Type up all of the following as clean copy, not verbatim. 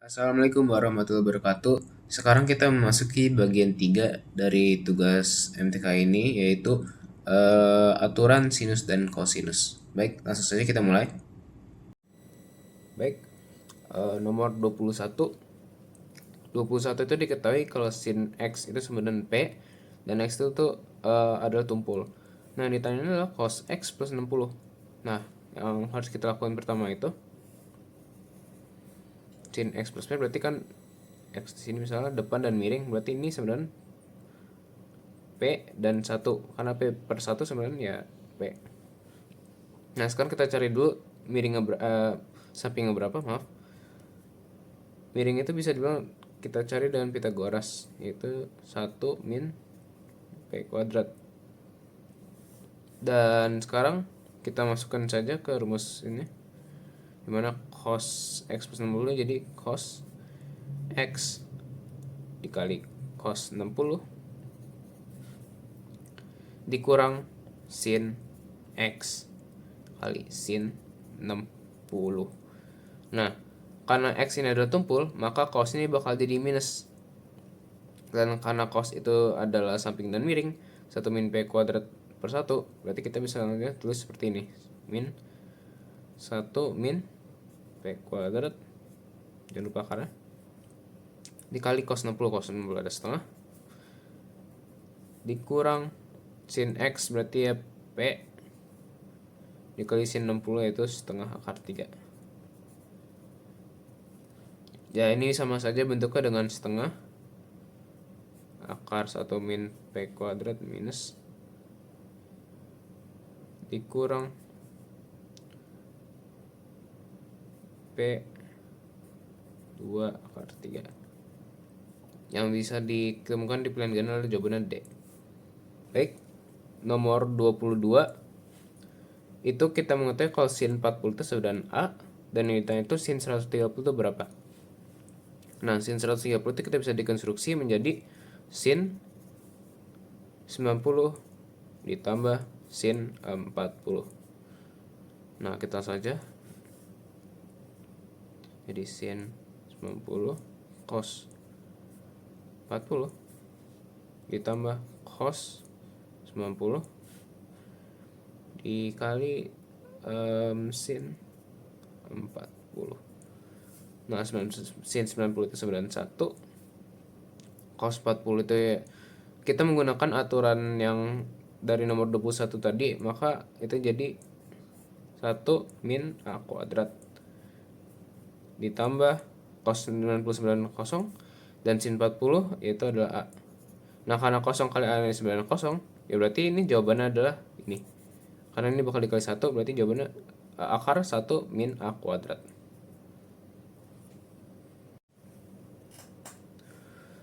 Assalamualaikum warahmatullahi wabarakatuh. Sekarang kita memasuki bagian 3 dari tugas MTK ini, yaitu aturan sinus dan kosinus. Baik, langsung saja kita mulai. Baik, nomor 21. 21 itu diketahui kalau sin X itu sama dengan P, dan X itu tuh adalah tumpul. Nah, ditanya adalah cos X plus 60. Nah, yang harus kita lakukan pertama itu sin X plus P, berarti kan X di sini misalnya depan dan miring, berarti ini sebenarnya P dan 1, karena P per 1 sebenarnya ya P. Nah, sekarang kita cari dulu miringnya sampingnya berapa, maaf. Miring itu bisa dibilang kita cari dengan Pitagoras, yaitu 1 min P kuadrat. Dan sekarang kita masukkan saja ke rumus ini, dimana cos X plus 60 jadi cos X dikali cos 60 dikurang sin X kali sin 60. Nah, karena X ini adalah tumpul, maka cos ini bakal jadi minus. Dan karena cos itu adalah samping dan miring, 1 min P kuadrat per 1, berarti kita bisa tulis seperti ini. Min 1 min P kuadrat, jangan lupa karena dikali cos 60, cos 60 ada setengah, dikurang sin X berarti ya P dikali sin 60 yaitu setengah akar 3. Ya, ini sama saja bentuknya dengan setengah akar 1 min P kuadrat minus dikurang P 2 akar 3. Yang bisa ditemukan di pilihan ganda adalah jawabannya D. Baik, nomor 22. Itu kita mengetahui kalau sin 40 itu sama dengan A, dan yang ditanya itu sin 130 itu berapa. Nah, sin 130 itu kita bisa dikonstruksi menjadi sin 90 ditambah sin 40. Nah, kita saja. Jadi sin 90 cos 40 ditambah cos 90 dikali sin 40. Nah, sin 90 itu sama dengan 1. Cos 40 itu ya, kita menggunakan aturan yang dari nomor 21 tadi, maka itu jadi 1 min A kuadrat ditambah cos 90 kosong, dan sin 40 yaitu adalah A. Nah, karena kosong kali A ini 90, ya berarti ini jawabannya adalah ini. Karena ini bakal dikali 1, berarti jawabannya akar 1 min A kuadrat.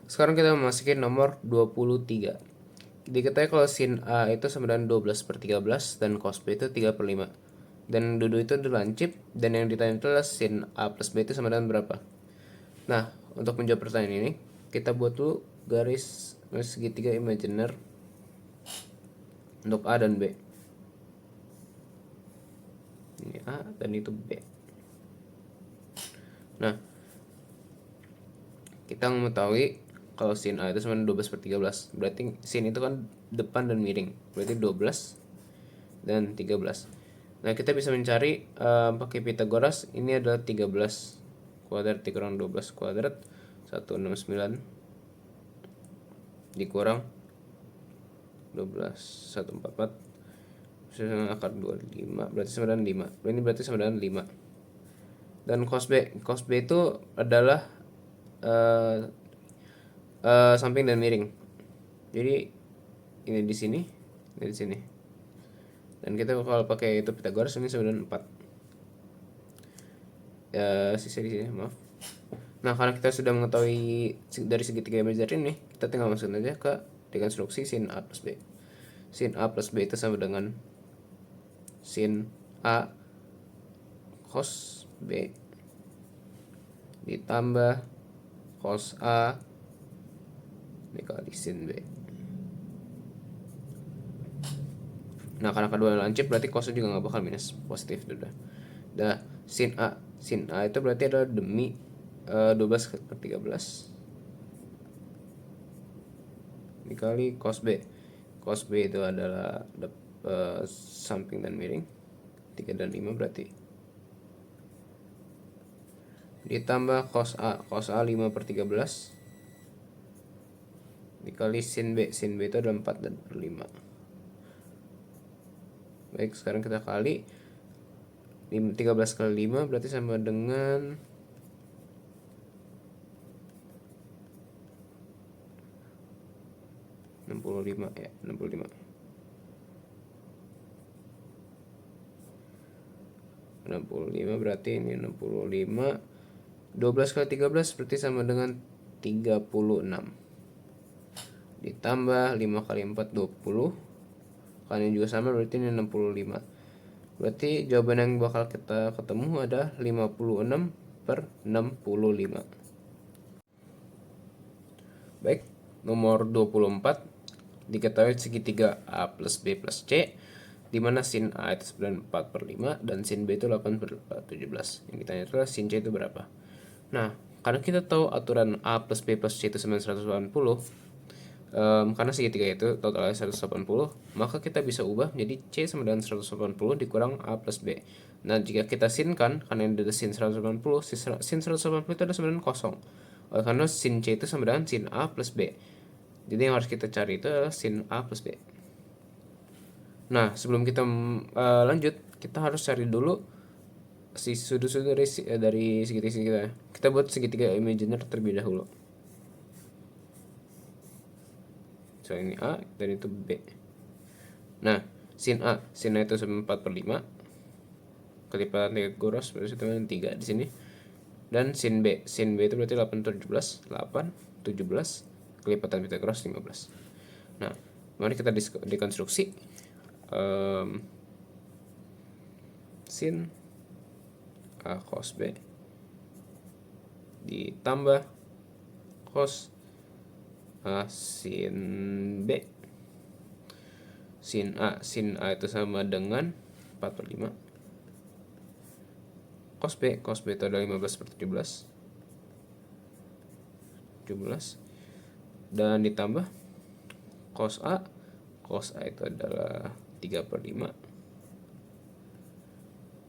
Sekarang kita memasuki nomor 23. Diketahui kalau sin A itu sama dengan 12 per 13 dan cos B itu 3 per 5. Dan dua itu lancip, dan yang ditanya itu adalah sin A plus B itu sama dengan berapa. Nah, untuk menjawab pertanyaan ini, kita buat dulu garis segitiga imajiner untuk A dan B. Ini A dan itu B. Nah, kita mengetahui kalau sin A itu sama dengan 12 per 13. Berarti sin itu kan depan dan miring. Berarti 12 dan 13. Nah, kita bisa mencari pakai Pitagoras. Ini adalah 13 kuadrat dikurang 12 kuadrat, 169 dikurang 12, 144 dengan akar 25, berarti sama dengan 5. Ini berarti sama dengan 5. Dan cos B itu adalah samping dan miring. Jadi ini di sini, ini di sini. Dan kita kalau pakai itu Pitagoras ini sama dengan 4. Ya, sisa di sini, maaf. Nah, karena kita sudah mengetahui dari segitiga imajiner ini, kita tinggal masukkan aja ke dekonstruksi sin A plus B. Sin A plus B itu sama dengan sin A cos B ditambah cos A dikali sin B. Nah, karena kedua lancip, berarti cosnya juga nggak bakal minus, positif udah. Sin A itu berarti adalah demi 12/13 dikali cos B. Cos B itu adalah samping dan miring, 3 dan 5 berarti. Ditambah cos A. Cos A 5/13 dikali sin B. Sin B itu adalah 4 dan 5. Baik, sekarang kita kali 13 kali 5 berarti sama dengan 65 ya, 65. 65 berarti ini 65. 12 kali 13 berarti sama dengan 36. Ditambah 5 kali 4 20. Kan ini juga sama berarti ini 65. Berarti jawaban yang bakal kita ketemu ada 56/65. Baik, nomor 24. Diketahui segitiga A plus B plus C, di mana sin A itu 4/5 dan sin B itu 8/17. Yang ditanya adalah sin C itu berapa. Nah, karena kita tahu aturan A plus B plus C itu sama 180, karena segitiga itu totalnya 180, maka kita bisa ubah menjadi C sama dengan 180 dikurang A plus B. Nah, jika kita sinkan, karena ini ada sin 180, sin 180 itu ada sama dengan kosong. Karena sin C itu sama dengan sin A plus B. Jadi yang harus kita cari itu adalah sin A plus B. Nah, sebelum kita lanjut, kita harus cari dulu si sudut-sudut dari segitiga. Kita buat segitiga imaginer terlebih dahulu. So, ini A dan itu B. Nah, sin A itu 4/5. Kelipatan 3 goros berarti itu 3 di sini. Dan sin B itu berarti 8/17. 8/17 kelipatan Pythagoras 15. Nah, mari kita dekonstruksi. Sin A cos B ditambah cos A sin B. Sin A itu sama dengan 4/5. Cos B itu adalah 15/17. Dan ditambah cos A itu adalah 3/5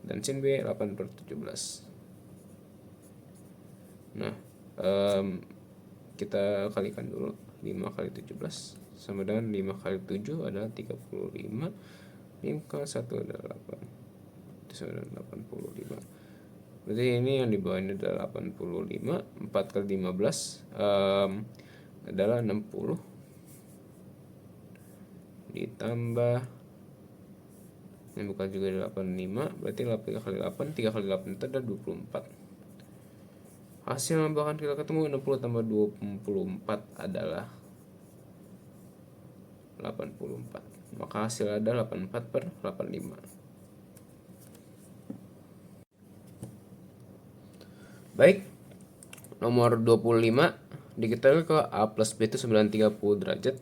dan sin B 8/17. Nah, kita kalikan dulu. 5 kali 17 sama dengan 5 kali 7 adalah 35. 5 kali 1 adalah 8. Itu sama dengan 85. Berarti ini yang di bawah ini adalah 85. 4 kali 15 adalah 60. Ditambah ini bukan juga 85, berarti 3 kali 8 itu ada 24. Hasil yang bakal kita ketemu 60 tambah 24 adalah 84. Maka hasil ada 84/85. Baik, nomor 25. Diketahui kalau A plus B itu 930 derajat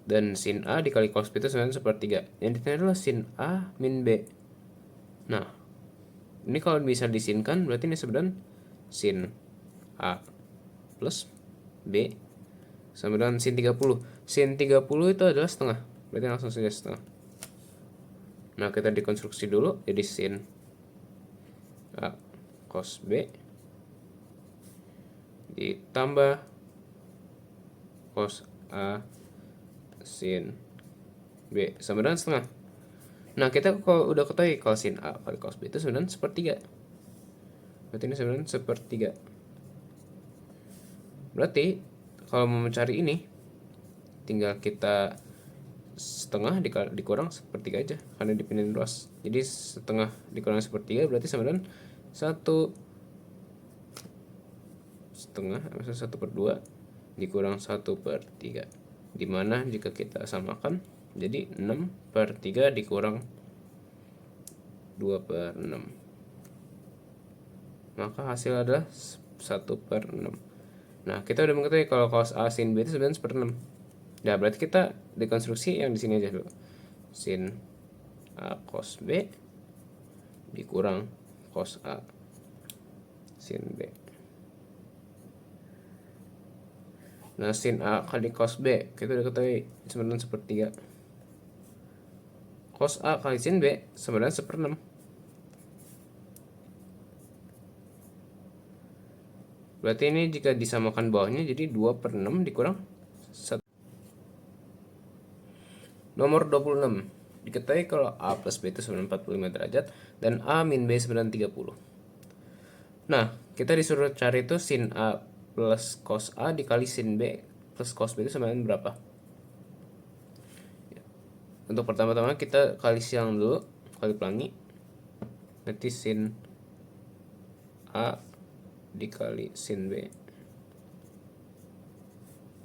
dan sin A dikali cos B itu 9/3. Yang ditanya adalah sin A min B. Nah, ini kalau bisa disinkan berarti ini sebenarnya sin A plus B sama dengan sin 30. Sin 30 itu adalah setengah, berarti langsung saja setengah. Nah, kita dekonstruksi dulu jadi sin A cos B ditambah cos A sin B sama dengan setengah. Nah, kita kalau udah ketahui kalau sin A kali cos B itu sebenarnya 1/3. Berarti ini sebenarnya 1/3. Berarti kalau mau mencari ini, tinggal kita setengah dikurang 1/3 aja, karena dipindahin luas. Jadi setengah dikurang 1/3 berarti sama dengan 1/2, maksudnya 1/2 dikurang 1/3. Dimana jika kita samakan jadi 6/3 dikurang 2/6, maka hasil adalah 1/6. Nah, kita udah mengetahui kalau cos A sin B itu sebenarnya 1/6. Nah, berarti kita dekonstruksi yang di sini aja dulu. Sin A cos B dikurang cos A sin B. Nah, sin A kali cos B, kita udah ketahui 9/3. Cos A kali sin B 9/6. Berarti ini jika disamakan bawahnya jadi 2/6 dikurang 1. Nomor 26. Diketahui kalau A plus B itu 945 derajat dan A min B 930. Nah, kita disuruh cari itu sin A plus cos A dikali sin B plus cos B itu sama dengan berapa? Untuk pertama-tama kita kali silang dulu, kali pelangi. Nanti sin A dikali sin B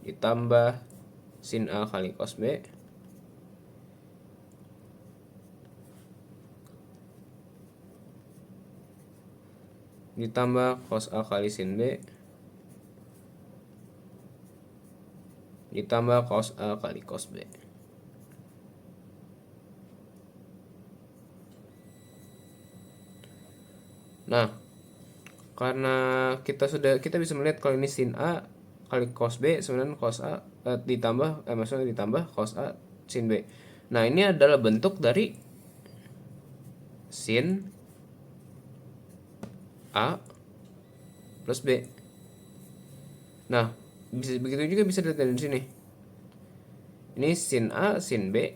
ditambah sin A kali cos B ditambah cos A kali sin B ditambah cos A kali cos B. Nah, karena kita bisa melihat kalau ini sin A kali cos B sebenarnya cos A maksudnya ditambah cos A sin B. Nah, ini adalah bentuk dari sin A plus B. Nah, begitu juga bisa dilihat dari sini. Ini sin A sin B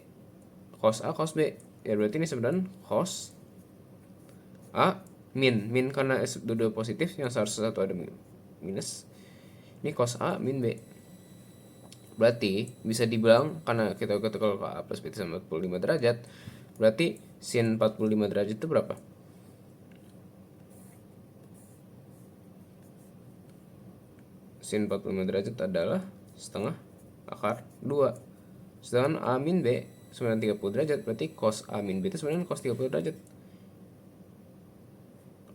cos A cos B. Ya berarti ini sebenarnya cos A min karena S2 positif yang seharusnya satu ada minus. Ini cos A min B. Berarti bisa dibilang karena kita kalau A plus B itu sama 45 derajat, berarti sin 45 derajat itu berapa? Sin 45 derajat adalah setengah akar 2. Sedangkan A min B 930 derajat, berarti cos A min B itu sebenarnya cos 30 derajat.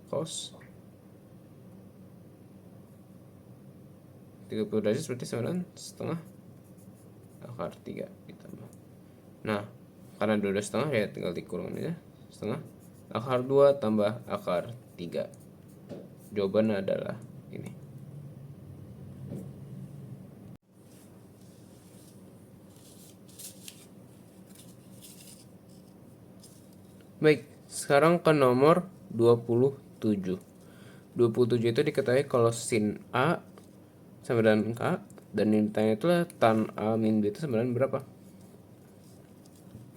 Cos 30 derajat berarti sebenarnya setengah akar 3 ditambah. Nah, karena 12,5 ya tinggal dikurang aja. Setengah akar 2 tambah akar 3. Jawabannya adalah ini. Baik, sekarang ke nomor 27. 27 itu diketahui kalau sin A sama dengan K, dan yang ditanya itulah tan A min B itu sama dengan berapa?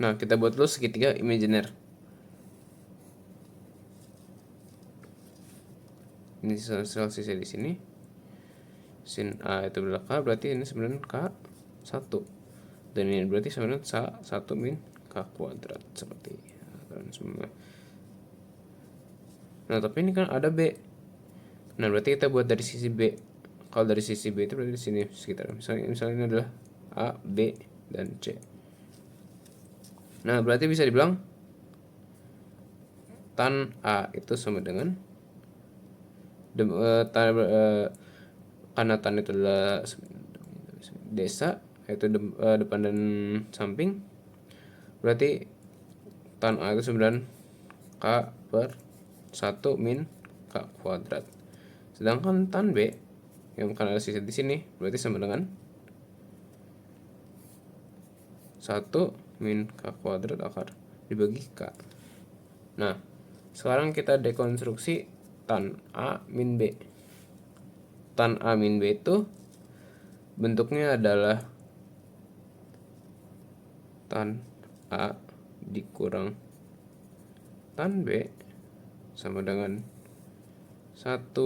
Nah, kita buat dulu segitiga imajiner. Ini sisi di sini. Sin A itu adalah K, berarti ini sebenarnya K1. Dan ini berarti sebenarnya 1 min K kuadrat seperti semua. Nah, tapi ini kan ada B. Nah, berarti kita buat dari sisi B. Kalau dari sisi B itu berarti di sini sekitar. Misalnya ini adalah A, B, dan C. Nah, berarti bisa dibilang tan A itu sama dengan karena tan itu adalah desa, yaitu depan dan samping. Berarti tan A itu 9 K per 1 min K kuadrat. Sedangkan tan B yang karena ada sisi di sini berarti sama dengan 1 min K kuadrat akar dibagi K. Nah, sekarang kita dekonstruksi tan A min B. Tan A min B itu bentuknya adalah tan A dikurang tan B sama dengan 1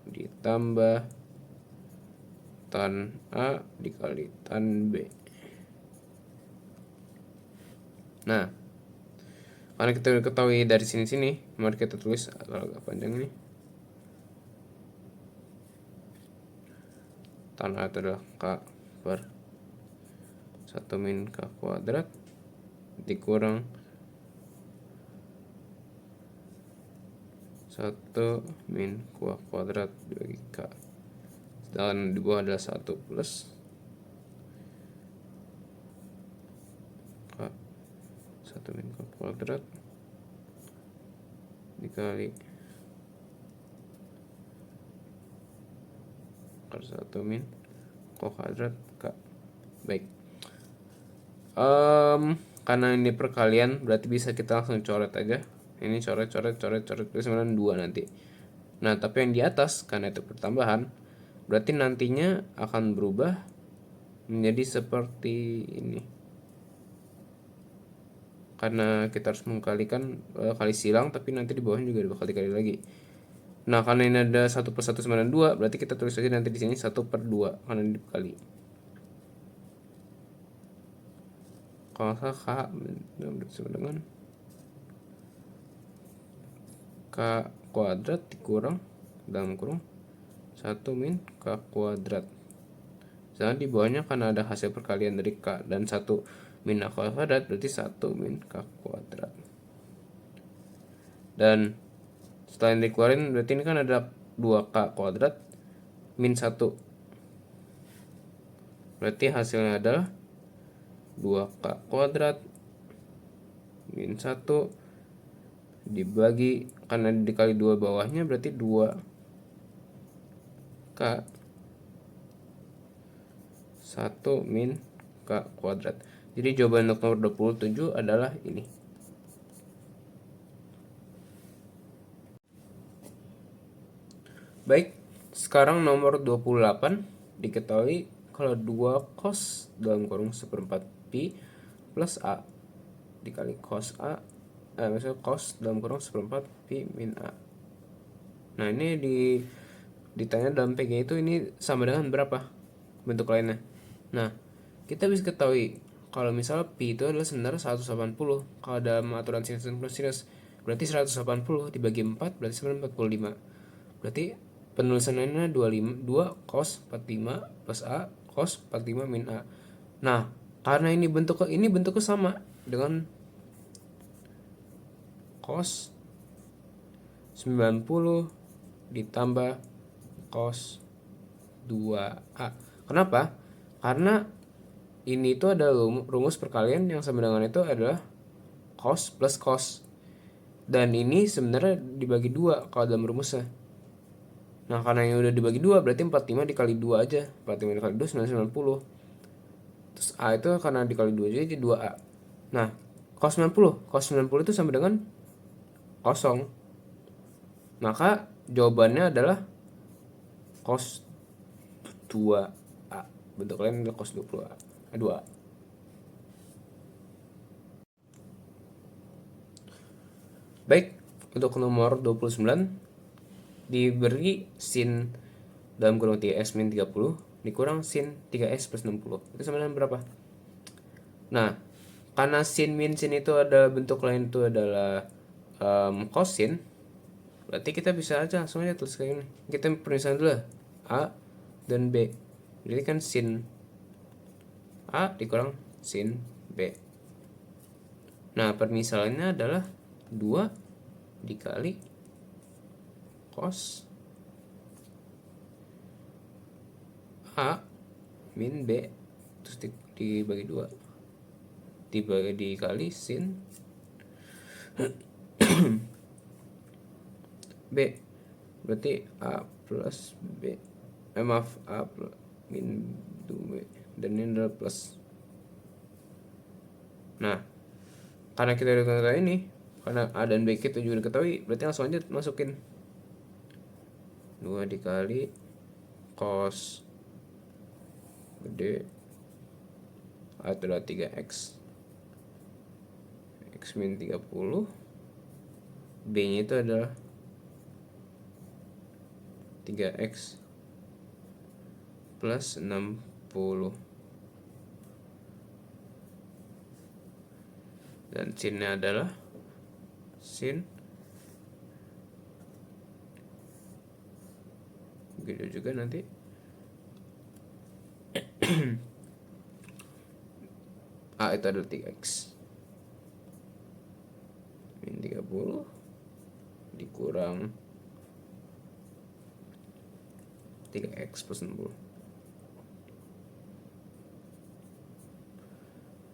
ditambah tan A dikali tan B. Nah, karena kita udah ketahui dari sini, mari kita tulis kalau agak panjang ini. Tan A itu adalah K per 1 min K kuadrat dikurang 1 min K kuadrat dibagi K. Dan di bawah adalah 1 plus K 1 min K kuadrat dikali akar 1 min kuadrat K. Baik. Karena ini perkalian berarti bisa kita langsung coret aja. Ini coret terus kemudian 2 nanti. Nah, tapi yang di atas karena itu pertambahan, berarti nantinya akan berubah menjadi seperti ini. Karena kita harus mengkalikan kali silang, tapi nanti di bawahnya juga bakal dikali lagi. Nah, karena ini ada 1 per 1 sama dengan 2, berarti kita tulis aja nanti di sini 1 per 2 karena ini dikali. Kalau K sama dengan K kuadrat dikurang dalam kurung 1 min K kuadrat. Sedangkan di bawahnya karena ada hasil perkalian dari K dan 1 min K kuadrat, berarti 1 min K kuadrat. Dan setelah yang dikeluarin, berarti ini kan ada 2K kuadrat min 1. Berarti hasilnya adalah 2K kuadrat min 1 dibagi, karena dikali 2 bawahnya berarti 2K 1 min K kuadrat. Jadi jawaban untuk nomor 27 adalah ini. Baik, sekarang nomor 28 diketahui kalau 2 cos dalam kurung 1/4 pi plus A dikali cos A, maksudnya cos dalam kurung 1/4 pi min A. Nah, ini ditanya dalam PG itu ini sama dengan berapa bentuk lainnya. Nah, kita bisa ketahui kalau misalnya pi itu adalah sebenarnya 180. Kalau dalam aturan sinus dan kosinus berarti 180 dibagi 4 berarti sebenarnya 45. Berarti penulisannya 2 cos 45 plus A cos 45 min A. Nah, karena ini bentuknya sama dengan cos 90 ditambah cos 2A. Kenapa? Karena ini itu ada rumus perkalian yang sama dengan itu adalah cos plus cos. Dan ini sebenarnya dibagi 2 kalau dalam rumusnya. Nah, karena yang udah dibagi 2 berarti 45 dikali 2 aja. 45 dikali 2 90. Terus A itu karena dikali 2 jadi 2A. Nah, cos 90 itu sama dengan kosong. Maka jawabannya adalah cos 2A. Bentuk lain adalah cos 20A. 2A. Baik, untuk nomor 29 diberi sin dalam kurung 3S min 30 dikurang sin 3S plus 60. Itu sama dengan berapa? Nah, karena sin min sin itu ada bentuk lain itu adalah kosin, berarti kita bisa aja langsung aja tulis kayak ini. Kita permisalan dulu lah, A dan B. Jadi kan sin A dikurang sin B. Nah, permisalannya adalah 2 dikali cos A min B terus dibagi 2 dikali sin B, berarti A plus B, maaf, A plus min 2B, dan ini adalah plus. Nah, karena kita udah ketahui ini, karena A dan B kita juga diketahui, berarti langsung aja masukin 2 dikali cos gede A itu adalah 3x x min 30, B nya itu adalah 3x plus 60, dan sinnya adalah sin begitu juga nanti A itu adalah 3x min 30 dikurang 3x plus 60.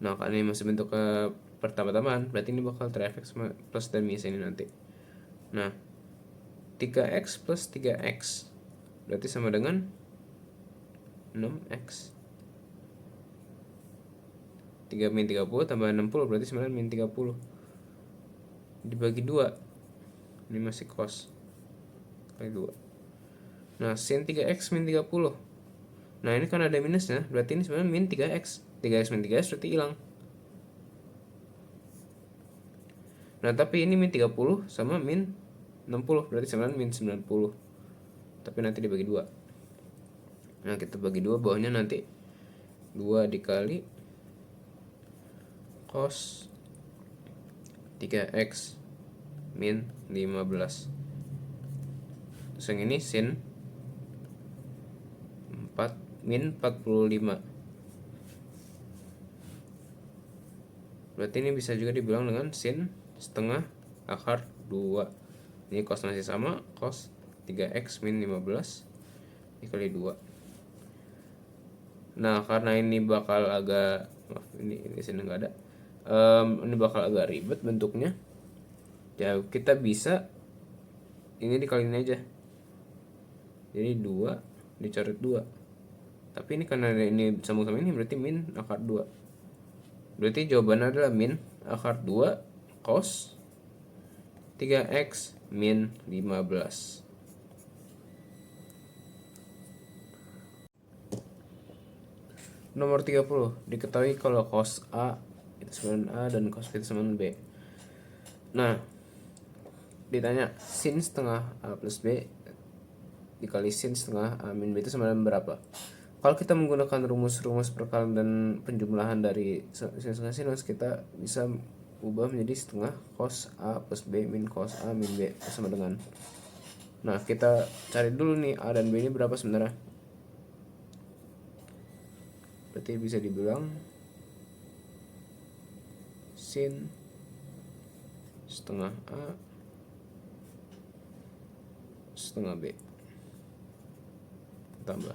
Nah, karena ini masih bentuk ke pertama-tamaan, berarti ini bakal terefek sama plus dan minus ini nanti. Nah, 3x plus 3x berarti sama dengan 6x. 3 min 30 tambah 60 berarti 9 min 30. Dibagi 2. Ini masih cos. Kali 2. Nah, sin 3x min 30. Nah, ini kan ada minusnya, berarti ini sebenarnya min 3x. 3x min 3x berarti hilang. Nah, tapi ini min 30 sama min 60, berarti 9 min 90. Tapi nanti dibagi 2. Nah, kita bagi 2, bawahnya nanti 2 dikali cos 3x min 15. Terus yang ini sin 4 min 45. Berarti ini bisa juga dibilang dengan sin setengah akar 2. Ini cos masih sama, cos 3x min 15 dikali 2. Nah, karena ini bakal agak, maaf, ini sini nggak ada. Ini bakal agak ribet bentuknya. Ya, kita bisa ini dikaliin aja. Jadi 2 dicoret 2. Tapi ini karena ini sambung sama ini berarti min akar 2. Berarti jawabannya adalah min akar 2 cos 3x min 15. Nomor 30. Diketahui kalau cos A itu sama A dan cos B itu sama B. Nah, ditanya sin setengah A plus B dikali sin setengah A min B itu sama dengan berapa? Kalau kita menggunakan rumus-rumus perkalian dan penjumlahan dari sinus, kita bisa ubah menjadi setengah cos A plus B min cos A min B sama dengan. Nah, kita cari dulu nih A dan B ini berapa sebenarnya. Berarti bisa dibilang sin setengah A setengah B tambah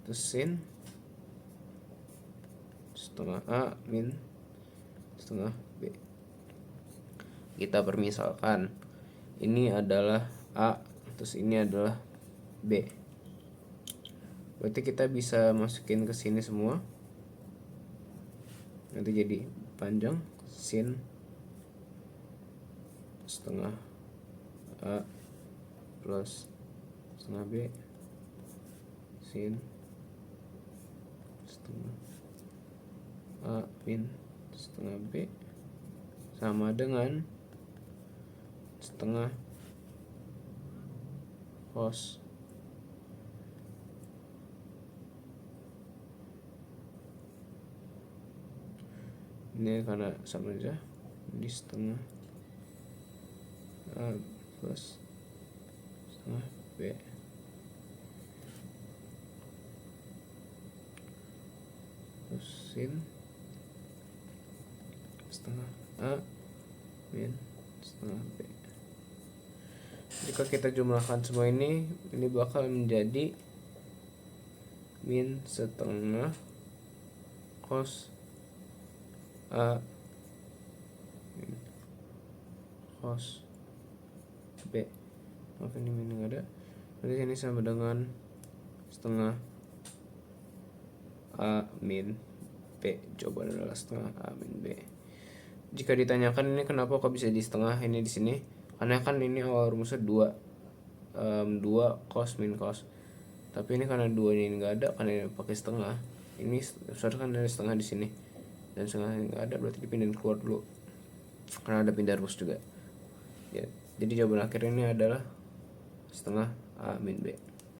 terus sin setengah A min setengah B. Kita permisalkan ini adalah A, terus ini adalah B. Berarti kita bisa masukin ke sini semua. Nanti jadi panjang sin setengah A plus setengah B sin setengah A min setengah B sama dengan setengah cos ini karena sama aja, di setengah A plus setengah B terus sin setengah A min setengah B. Jika kita jumlahkan semua ini bakal menjadi min setengah cos A min cos B. Maaf, ini min nggak ada. Berarti ini sama dengan setengah A min B. Jawaban adalah setengah A min B. Jika ditanyakan ini kenapa kok bisa di setengah ini di sini, karena kan ini awal rumusnya 2 cos min cos. Tapi ini karena 2 ini nggak ada, karena ini pakai setengah. Ini seharusnya kan ada setengah di sini dan setengah nggak ada, berarti dipindahin keluar dulu karena ada pindah rumus juga. Ya, jadi jawaban akhirnya ini adalah setengah A min B.